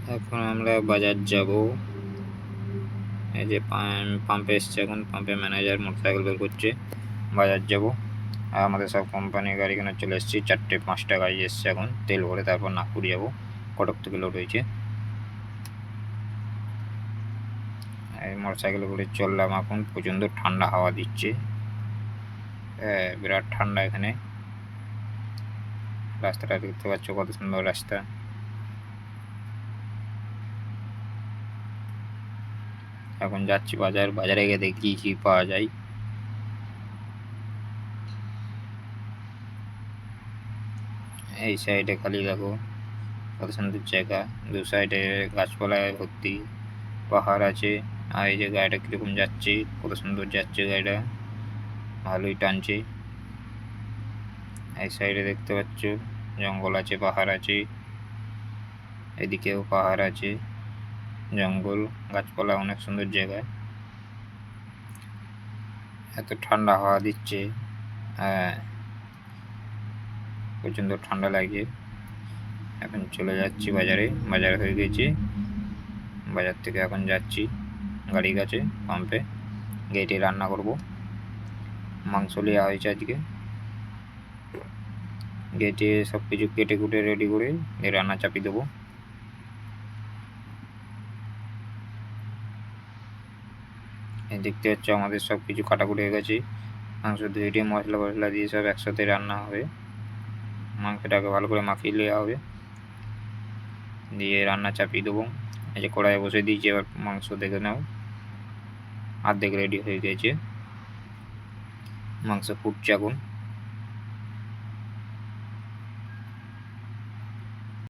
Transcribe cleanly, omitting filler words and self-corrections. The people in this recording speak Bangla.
এখন আমরা বাজার যাব। এই যে পাম্পে এসছে, এখন পাম্পে ম্যানেজার মোটরসাইকেল বের করছে। বাজার যাব। আর আমাদের সব কোম্পানির গাড়ি এখানে চলে এসেছি। 4টে 5টা গাড়ি এসছে এখন তেল ভরে, তারপর নাগপুর যাব। কটক থেকে লোড হয়েছে। এই মোটরসাইকেল করে চললাম। এখন প্রচণ্ড ঠান্ডা হাওয়া দিচ্ছে। হ্যাঁ, বিরাট ঠান্ডা এখানে। রাস্তাটা দেখতে পাচ্ছ কত সুন্দর রাস্তা। এখন যাচ্ছি বাজারে গিয়ে দেখি কি পাওয়া যায়। এই সাইডে খালি দেখো কত সুন্দর জায়গা, দু সাইডে গাছপালায় ভর্তি, পাহাড় আছে। আর এই যে গাড়িটা কিরকম যাচ্ছে, কত সুন্দর যাচ্ছে গাড়িটা, ভালোই টানছে। এই সাইডে দেখতে পাচ্ছ জঙ্গল আছে, পাহাড় আছে, এদিকেও পাহাড় আছে, জঙ্গল, গাছপালা, অনেক সুন্দর জায়গা। এত ঠান্ডা হাওয়া দিচ্ছে, হ্যাঁ প্রচণ্ড ঠান্ডা লাগছে। এখন চলে যাচ্ছি বাজারে, বাজার হয়ে গেছে। বাজার থেকে এখন যাচ্ছি গাড়ির কাছে, পাম্পে গেটে রান্না করব। মাংস নেওয়া হয়েছে আজকে। গেটে সব কিছু কেটে কুটে রেডি করে রান্না চাপিয়ে দেবো। দেখতে পাচ্ছ আমাদের সব কিছু কাটাকুটি হয়ে গেছে। মাংস ধুয়ে মশলা ফসলা দিয়ে সব একসাথে রান্না হবে। মাংসটাকে ভালো করে মাখিয়ে নেওয়া হবে, দিয়ে রান্না চাপিয়ে দেবো। এই যে কড়াইয়ে বসে দিয়েছি, এবার মাংস দেখে নাও অর্ধেক রেডি হয়ে গেছে। মাংস ফুটছে এখন।